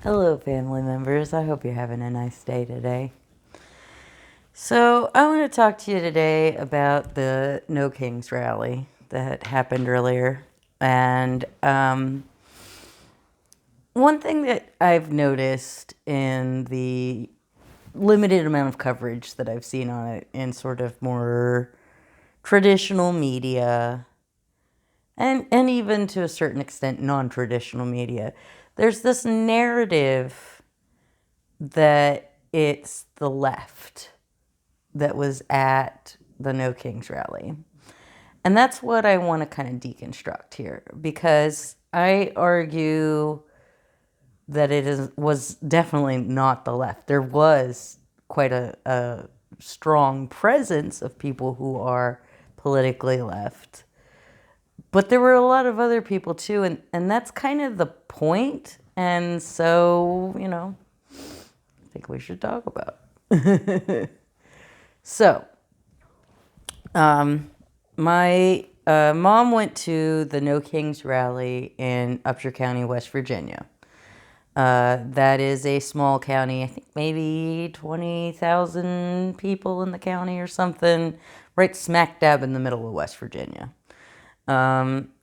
Hello, family members. I hope you're having a nice day today. So, I want to talk to you today about the No Kings rally that happened earlier. And one thing that I've noticed in the limited amount of coverage that I've seen on it in sort of more traditional media and even to a certain extent non traditional media, there's this narrative that it's the left that was at the No Kings rally. And that's what I want to kind of deconstruct here because I argue that was definitely not the left. There was quite a strong presence of people who are politically left. But there were a lot of other people too, and that's kind of the point. And so, I think we should talk about it. So, my mom went to the No Kings rally in Upshur County, West Virginia. That is a small county, I think maybe 20,000 people in the county or something, right smack dab in the middle of West Virginia.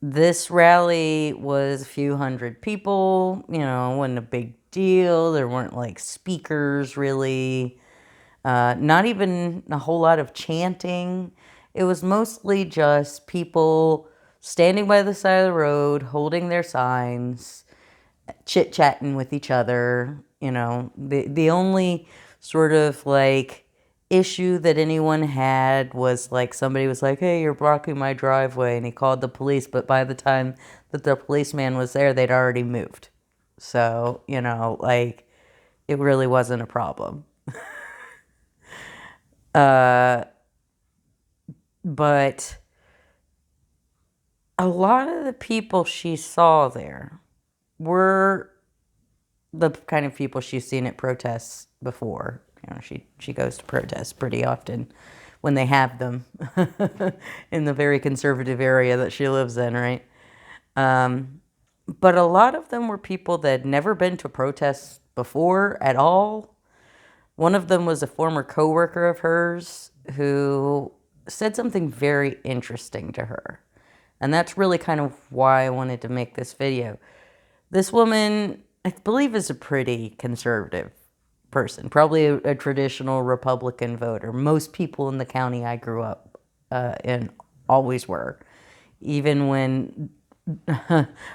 This rally was a few hundred people, wasn't a big deal. There weren't like speakers really. Not even a whole lot of chanting. It was mostly just people standing by the side of the road, holding their signs, chit-chatting with each other. The only sort of like issue that anyone had was like somebody was like, hey, you're blocking my driveway, and he called the police, but by the time that the policeman was there, they'd already moved. So, like it really wasn't a problem. But a lot of the people she saw there were the kind of people she's seen at protests before. She goes to protests pretty often when they have them in the very conservative area that she lives in, right? But a lot of them were people that had never been to protests before at all. One of them was a former coworker of hers who said something very interesting to her. And that's really kind of why I wanted to make this video. This woman, I believe, is a pretty conservative person, probably a traditional Republican voter. Most people in the county I grew up in always were, even when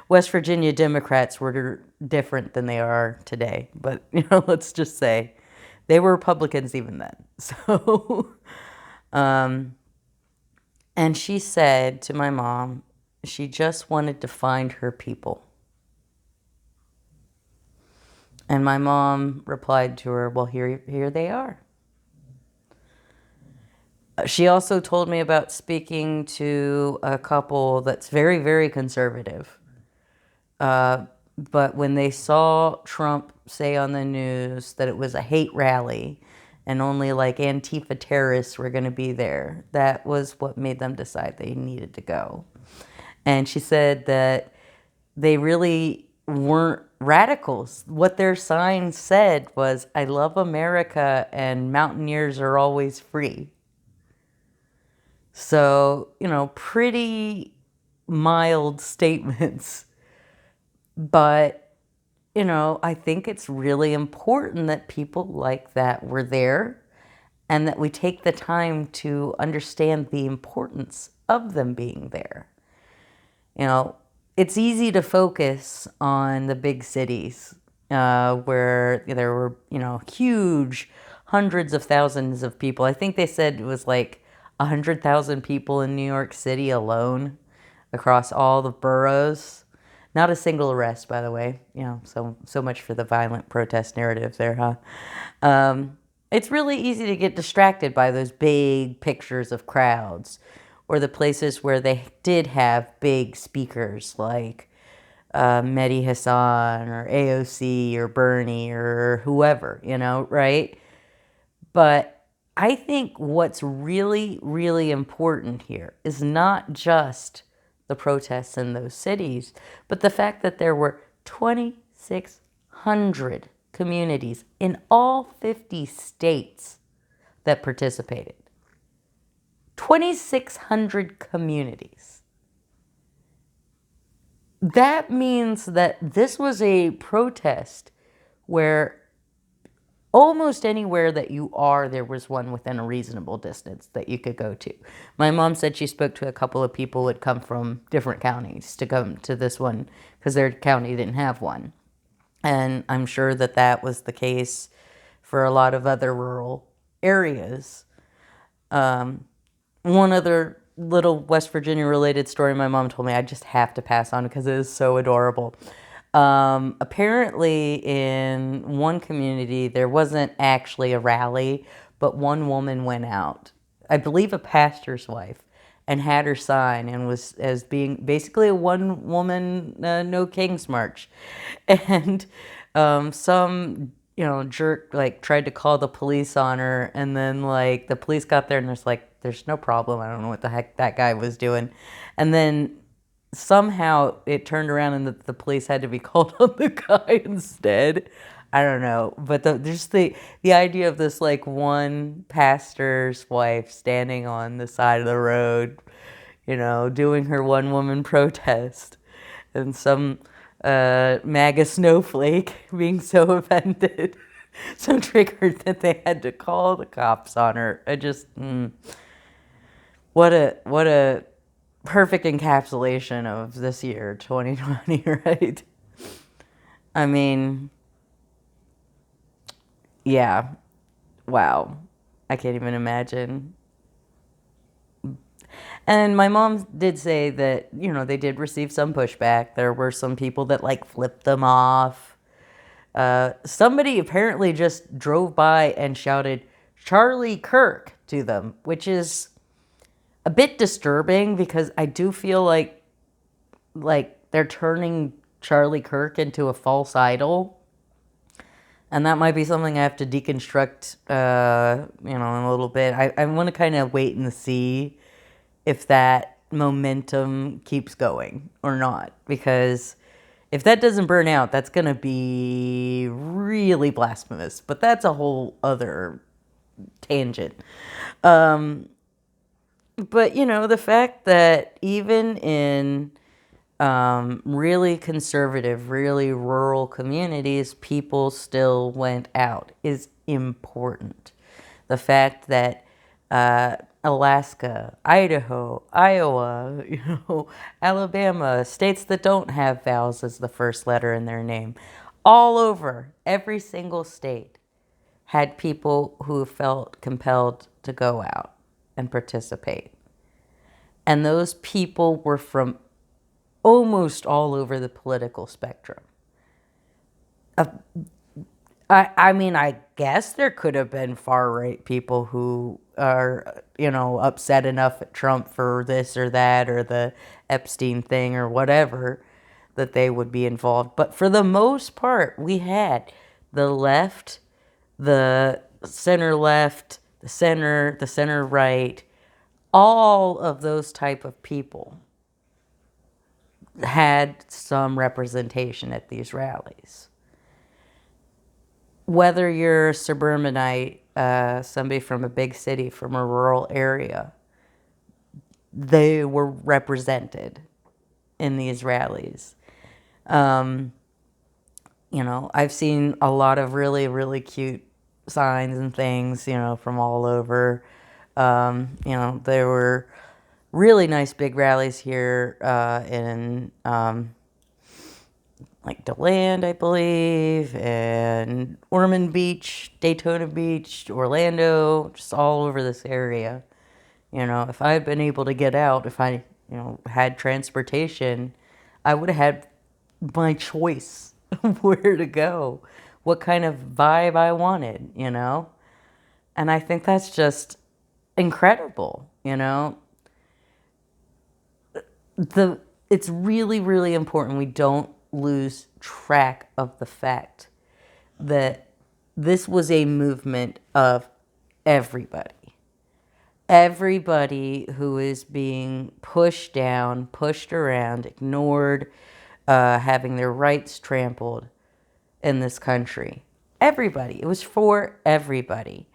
West Virginia Democrats were different than they are today. But, let's just say they were Republicans even then. So, and she said to my mom, she just wanted to find her people. And my mom replied to her, well, here they are. She also told me about speaking to a couple that's very, very conservative. But when they saw Trump say on the news that it was a hate rally and only like Antifa terrorists were going to be there, that was what made them decide they needed to go. And she said that they really weren't radicals. What their sign said was, I love America and mountaineers are always free. So, pretty mild statements. But, I think it's really important that people like that were there and that we take the time to understand the importance of them being there. It's easy to focus on the big cities where there were, huge hundreds of thousands of people. I think they said it was like 100,000 people in New York City alone across all the boroughs. Not a single arrest, by the way. So much for the violent protest narrative there, huh? It's really easy to get distracted by those big pictures of crowds or the places where they did have big speakers like Mehdi Hassan or AOC or Bernie or whoever, right? But I think what's really, really important here is not just the protests in those cities, but the fact that there were 2,600 2,600 communities in all 50 states that participated. 2,600 communities. That means that this was a protest where almost anywhere that you are, there was one within a reasonable distance that you could go to. My mom said she spoke to a couple of people who had come from different counties to come to this one because their county didn't have one. And I'm sure that that was the case for a lot of other rural areas. One other little West Virginia related story my mom told me I just have to pass on because it is so adorable. Apparently in one community there wasn't actually a rally, but one woman went out, I believe a pastor's wife, and had her sign and was as being basically a one woman no kings march. And some jerk like tried to call the police on her, and then like the police got there and there's no problem. I don't know what the heck that guy was doing. And then somehow it turned around and the police had to be called on the guy instead. I don't know, but just the idea of this like one pastor's wife standing on the side of the road, doing her one woman protest, and some MAGA snowflake being so offended, so triggered that they had to call the cops on her. I just, what a perfect encapsulation of this year, 2020, right? I mean, yeah, wow. I can't even imagine. And my mom did say that, they did receive some pushback. There were some people that like flipped them off. Somebody apparently just drove by and shouted Charlie Kirk to them, which is a bit disturbing because I do feel like they're turning Charlie Kirk into a false idol. And that might be something I have to deconstruct, in a little bit. I want to kind of wait and see if that momentum keeps going or not. Because if that doesn't burn out, that's going to be really blasphemous. But that's a whole other tangent. But, the fact that even in really conservative, really rural communities, people still went out is important. The fact that Alaska, Idaho, Iowa, Alabama, states that don't have vowels as the first letter in their name, all over, every single state had people who felt compelled to go out and participate. And those people were from almost all over the political spectrum. I guess there could have been far-right people who are, upset enough at Trump for this or that or the Epstein thing or whatever that they would be involved. But for the most part, we had the left, the center left, the center right, all of those type of people had some representation at these rallies. Whether you're a suburbanite, somebody from a big city, from a rural area, they were represented in these rallies. I've seen a lot of really, really cute signs and things, from all over. There were really nice big rallies here in like DeLand, I believe, and Ormond Beach, Daytona Beach, Orlando, just all over this area. If I had been able to get out, if I, had transportation, I would have had my choice of where to go, what kind of vibe I wanted, And I think that's just incredible, It's really, really important we don't lose track of the fact that this was a movement of everybody. Everybody who is being pushed down, pushed around, ignored, having their rights trampled. in this country. Everybody. It was for everybody.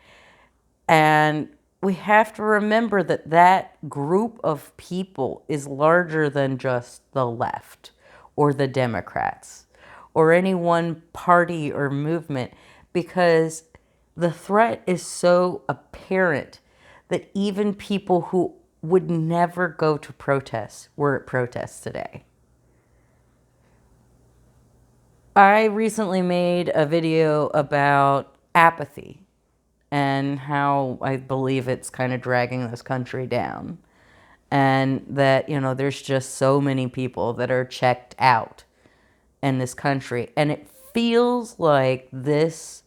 And we have to remember that that group of people is larger than just the left or the Democrats or any one party or movement, because the threat is so apparent that even people who would never go to protests were at protests today. I recently made a video about apathy and how I believe it's kind of dragging this country down. And that, there's just so many people that are checked out in this country. And it feels like this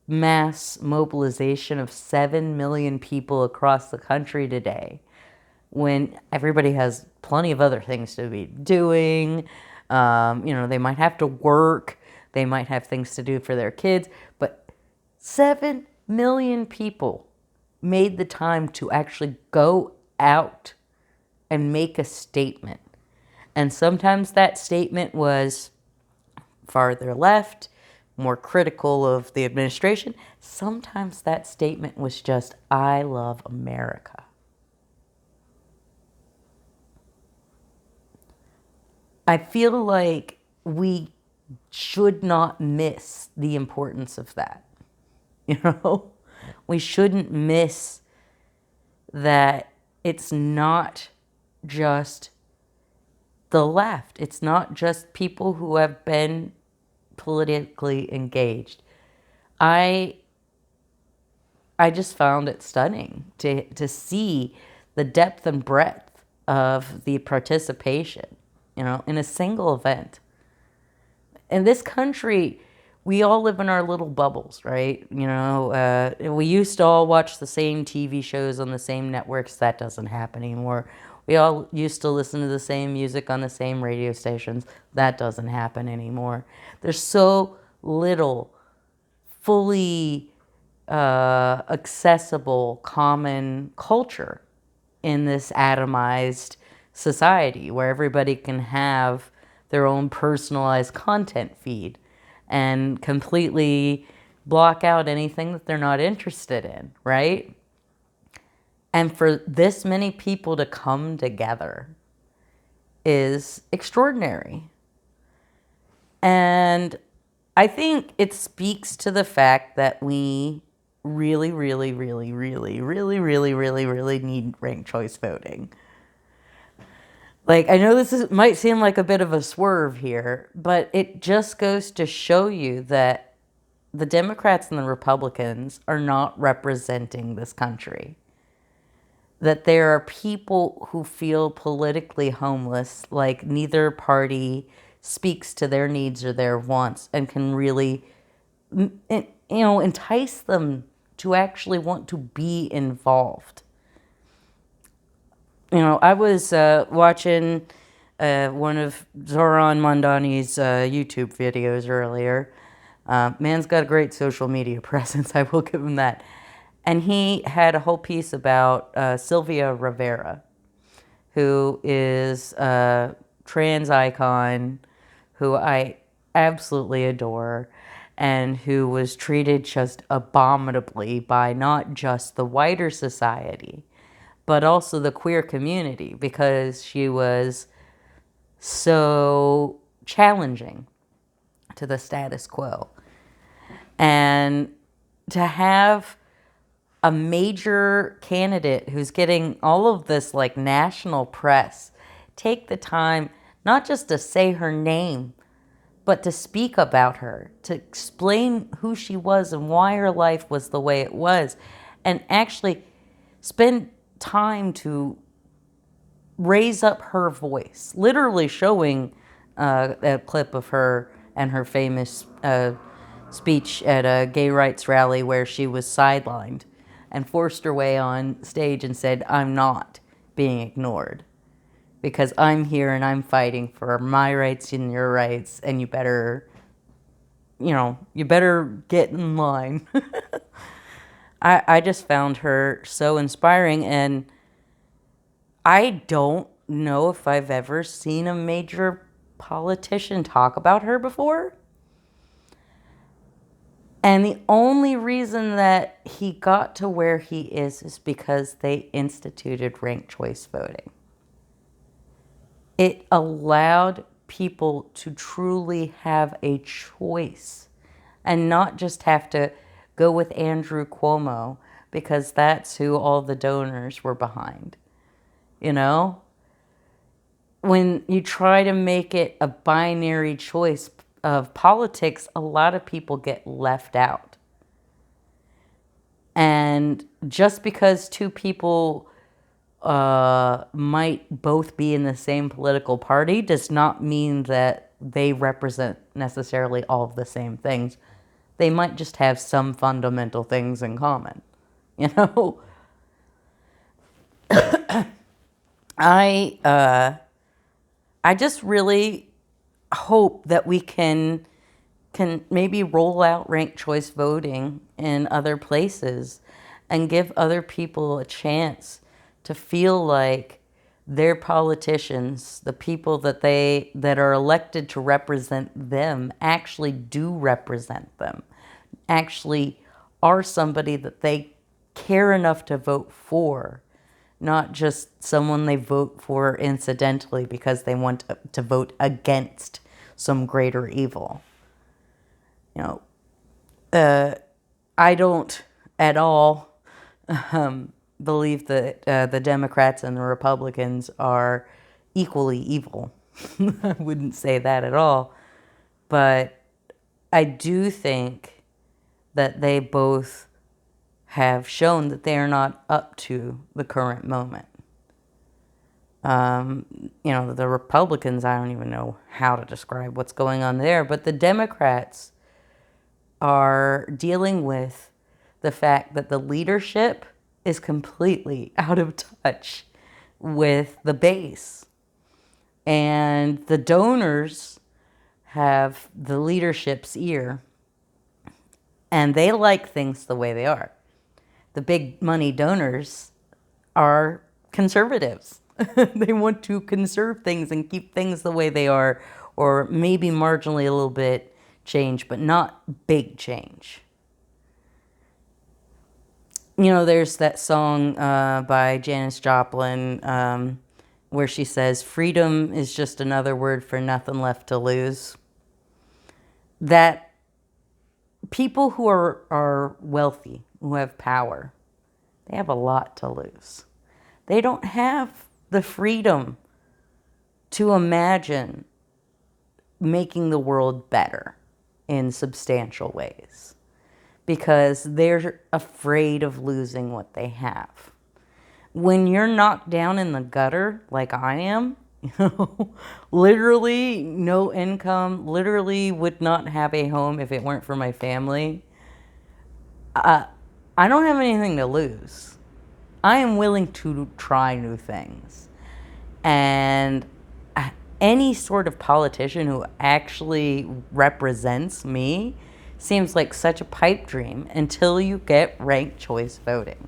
mass mobilization of 7 million people across the country today, when everybody has plenty of other things to be doing. They might have to work. They might have things to do for their kids. But 7 million people made the time to actually go out and make a statement. And sometimes that statement was farther left, more critical of the administration. Sometimes that statement was just, I love America. I feel like we should not miss the importance of that. We shouldn't miss that it's not just the left. It's not just people who have been politically engaged. I just found it stunning to see the depth and breadth of the participation, in a single event. In this country, we all live in our little bubbles, right? We used to all watch the same TV shows on the same networks. That doesn't happen anymore. We all used to listen to the same music on the same radio stations. That doesn't happen anymore. There's so little fully accessible common culture in this atomized society where everybody can have their own personalized content feed and completely block out anything that they're not interested in, right? And for this many people to come together is extraordinary. And I think it speaks to the fact that we really, really, really, really, really, really, really, really need ranked choice voting. Like, I know might seem like a bit of a swerve here, but it just goes to show you that the Democrats and the Republicans are not representing this country. That there are people who feel politically homeless, like neither party speaks to their needs or their wants and can really, entice them to actually want to be involved. I was watching one of Zoran Mondani's YouTube videos earlier. Man's got a great social media presence, I will give him that. And he had a whole piece about Sylvia Rivera, who is a trans icon who I absolutely adore, and who was treated just abominably by not just the wider society, but also the queer community, because she was so challenging to the status quo. And to have a major candidate who's getting all of this like national press take the time not just to say her name, but to speak about her, to explain who she was and why her life was the way it was, and actually spend time to raise up her voice, literally showing a clip of her and her famous speech at a gay rights rally where she was sidelined and forced her way on stage and said, "I'm not being ignored because I'm here and I'm fighting for my rights and your rights, and you better get in line." I just found her so inspiring, and I don't know if I've ever seen a major politician talk about her before. And the only reason that he got to where he is because they instituted ranked choice voting. It allowed people to truly have a choice and not just have to go with Andrew Cuomo because that's who all the donors were behind. You know? When you try to make it a binary choice of politics, a lot of people get left out. And just because two people might both be in the same political party does not mean that they represent necessarily all of the same things. They might just have some fundamental things in common. You know? I just really hope that we can maybe roll out ranked choice voting in other places and give other people a chance to feel like their politicians, the people that are elected to represent them, actually do represent them, actually are somebody that they care enough to vote for, not just someone they vote for incidentally because they want to vote against some greater evil. You know, I don't at all believe that the Democrats and the Republicans are equally evil. I wouldn't say that at all. But I do think that they both have shown that they are not up to the current moment. You know, the Republicans, I don't even know how to describe what's going on there, but the Democrats are dealing with the fact that the leadership is completely out of touch with the base. And the donors have the leadership's ear, and they like things the way they are. The big money donors are conservatives. They want to conserve things and keep things the way they are, or maybe marginally a little bit change, but not big change. You know, there's that song by Janis Joplin where she says, freedom is just another word for nothing left to lose. That people who are wealthy, who have power, they have a lot to lose. They don't have the freedom to imagine making the world better in substantial ways because they're afraid of losing what they have. When you're knocked down in the gutter like I am, you know, literally no income, literally would not have a home if it weren't for my family, I don't have anything to lose. I am willing to try new things. And any sort of politician who actually represents me seems like such a pipe dream until you get ranked choice voting.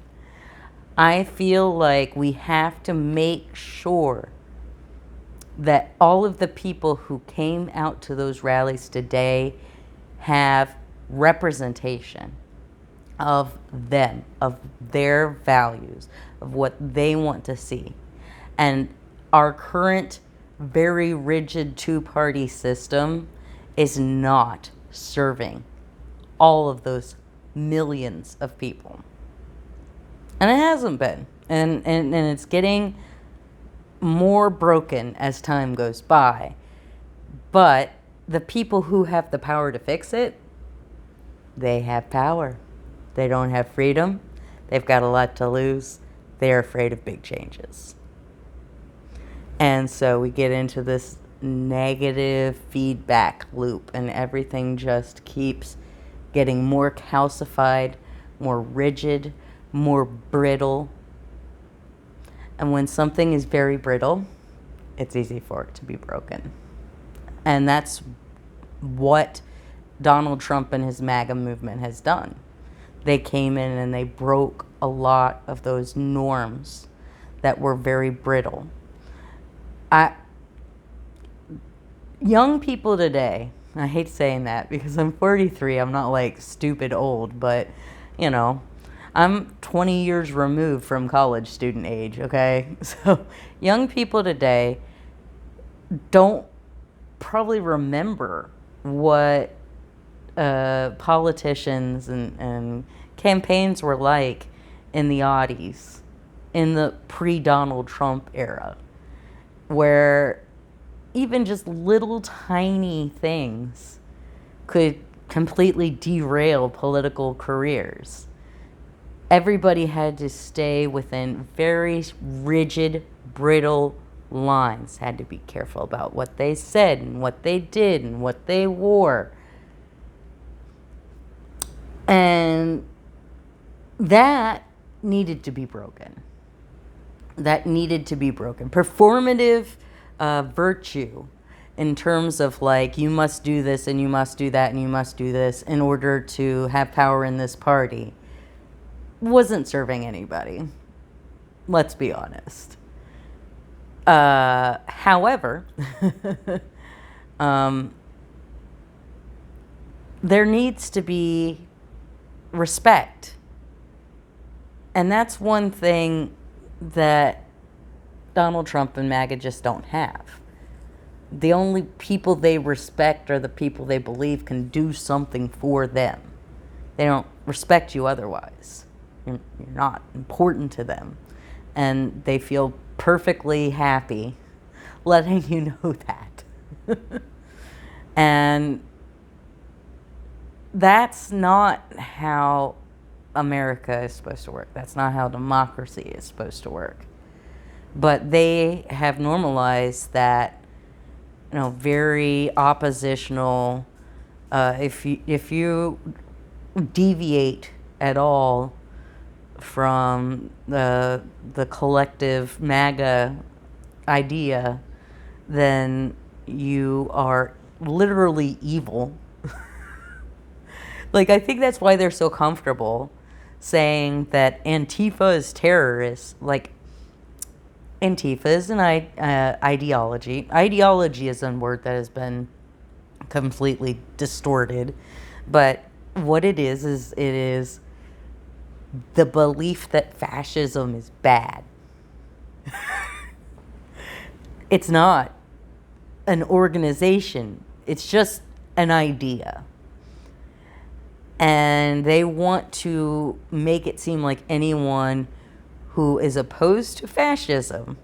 I feel like we have to make sure that all of the people who came out to those rallies today have representation of them, of their values, of what they want to see. And our current very rigid two-party system is not serving all of those millions of people. And it hasn't been. And it's getting more broken as time goes by. But the people who have the power to fix it, they have power. They don't have freedom. They've got a lot to lose. They're afraid of big changes. And so we get into this negative feedback loop, and everything just keeps getting more calcified, more rigid, more brittle. And when something is very brittle, it's easy for it to be broken. And that's what Donald Trump and his MAGA movement has done. They came in and they broke a lot of those norms that were very brittle. Young people today I hate saying that because I'm 43. I'm not like stupid old, but you know, I'm 20 years removed from college student age, okay? So young people today don't probably remember what politicians and campaigns were like in the oddies, in the pre-Donald Trump era, where even just little tiny things could completely derail political careers. Everybody had to stay within very rigid, brittle lines, had to be careful about what they said and what they did and what they wore. And that needed to be broken. That needed to be broken. Performative virtue, in terms of like, you must do this and you must do that and you must do this in order to have power in this party, wasn't serving anybody. Let's be honest. However, there needs to be respect. And that's one thing that Donald Trump and MAGA just don't have. The only people they respect are the people they believe can do something for them. They don't respect you otherwise. You're not important to them. And they feel perfectly happy letting you know that. And that's not how America is supposed to work. That's not how democracy is supposed to work. But they have normalized that, very oppositional. If you deviate at all from the collective MAGA idea, then you are literally evil. Like, I think that's why they're so comfortable saying that Antifa is terrorists. Like, Antifa is an ideology. Ideology is a word that has been completely distorted. But what it is it is the belief that fascism is bad. It's not an organization. It's just an idea. And they want to make it seem like anyone who is opposed to fascism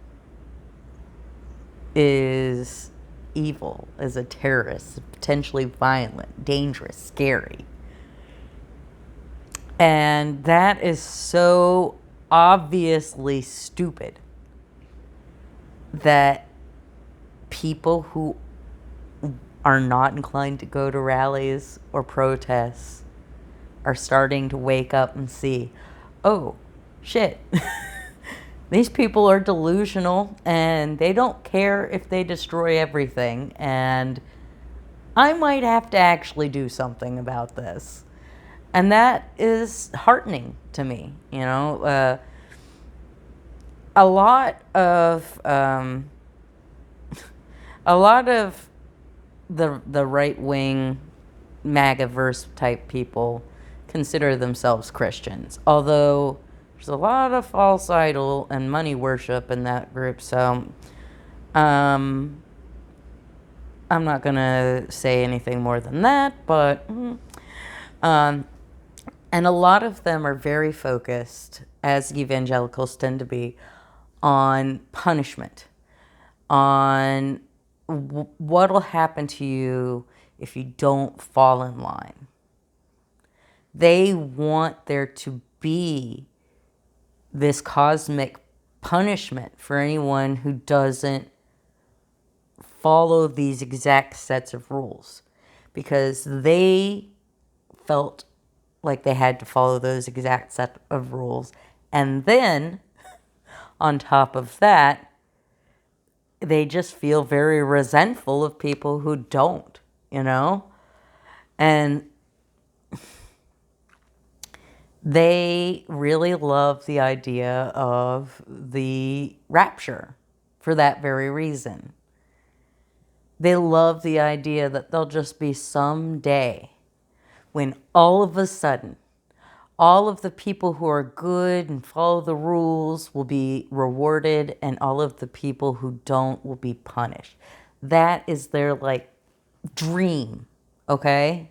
is evil, is a terrorist, potentially violent, dangerous, scary. And that is so obviously stupid that people who are not inclined to go to rallies or protests are starting to wake up and see, oh, shit. These people are delusional and they don't care if they destroy everything. And I might have to actually do something about this. And that is heartening to me. A lot of the right-wing MAGA-verse type people consider themselves Christians, although there's a lot of false idol and money worship in that group. So I'm not gonna say anything more than that, but and a lot of them are very focused, as evangelicals tend to be, on punishment, on what'll happen to you if you don't fall in line. They want there to be this cosmic punishment for anyone who doesn't follow these exact sets of rules, because they felt like they had to follow those exact set of rules. And then, on top of that, they just feel very resentful of people who don't, And they really love the idea of the rapture for that very reason. They love the idea that there'll just be some day when all of a sudden, all of the people who are good and follow the rules will be rewarded, and all of the people who don't will be punished. That is their like dream, okay?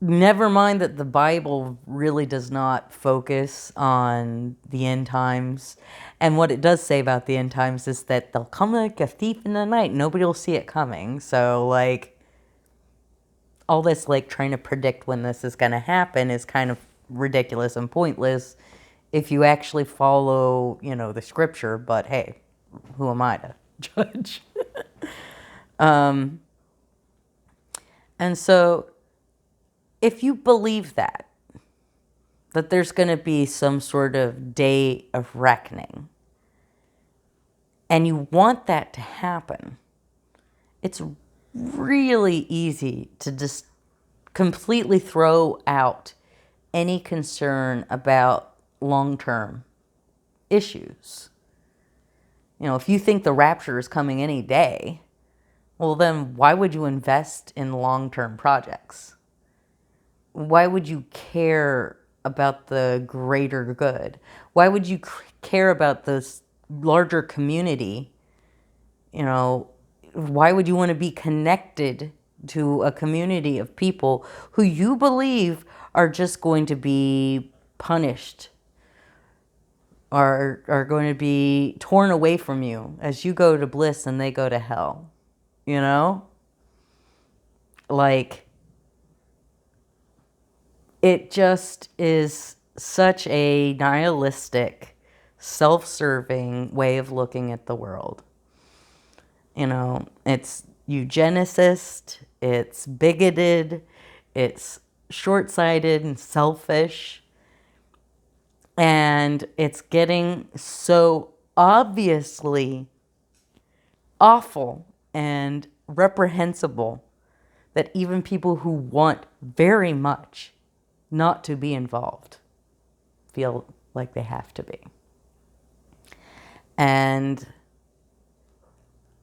Never mind that the Bible really does not focus on the end times. And what it does say about the end times is that they'll come like a thief in the night. Nobody will see it coming. So, like, all this, like, trying to predict when this is going to happen is kind of ridiculous and pointless if you actually follow, you know, the scripture. But, hey, who am I to judge? And so, if you believe that there's going to be some sort of day of reckoning, and you want that to happen, it's really easy to just completely throw out any concern about long-term issues. You know, if you think the rapture is coming any day, well, then why would you invest in long-term projects? Why would you care about the greater good? Why would you care about this larger community? You know, why would you want to be connected to a community of people who you believe are just going to be punished, are going to be torn away from you as you go to bliss and they go to hell? You know? Like, it just is such a nihilistic, self-serving way of looking at the world. You know, it's eugenicist, it's bigoted, it's short-sighted and selfish, and it's getting so obviously awful and reprehensible that even people who want very much not to be involved feel like they have to be. And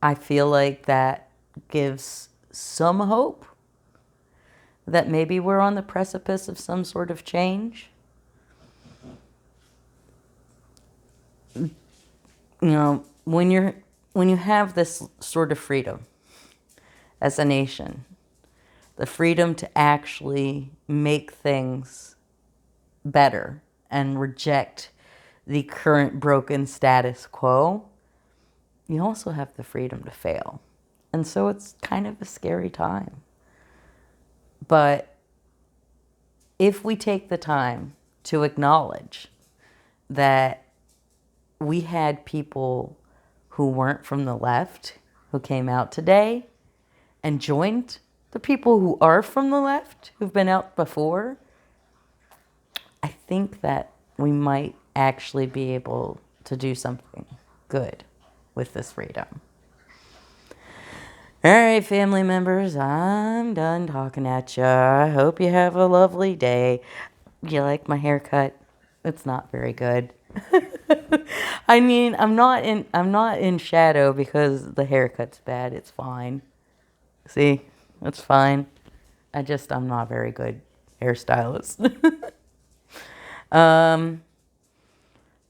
I feel like that gives some hope that maybe we're on the precipice of some sort of change. You know, when you have this sort of freedom as a nation, the freedom to actually make things better and reject the current broken status quo, you also have the freedom to fail. And so it's kind of a scary time. But if we take the time to acknowledge that we had people who weren't from the left who came out today and joined the people who are from the left who've been out before, I think that we might actually be able to do something good with this freedom. All right, family members, I'm done talking at you. I hope you have a lovely day. You like my haircut? It's not very good. I mean, I'm not in shadow because the haircut's bad. It's fine. See? It's fine. I'm not a very good hairstylist.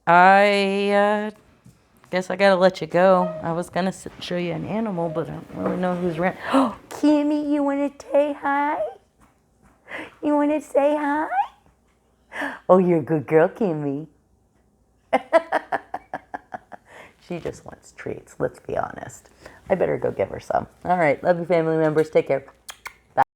I guess I gotta let you go. I was gonna show you an animal, but I don't really know who's around. Oh, Kimmy, you wanna say hi? You wanna say hi? Oh, you're a good girl, Kimmy. She just wants treats, let's be honest. I better go give her some. All right, love you, family members. Take care.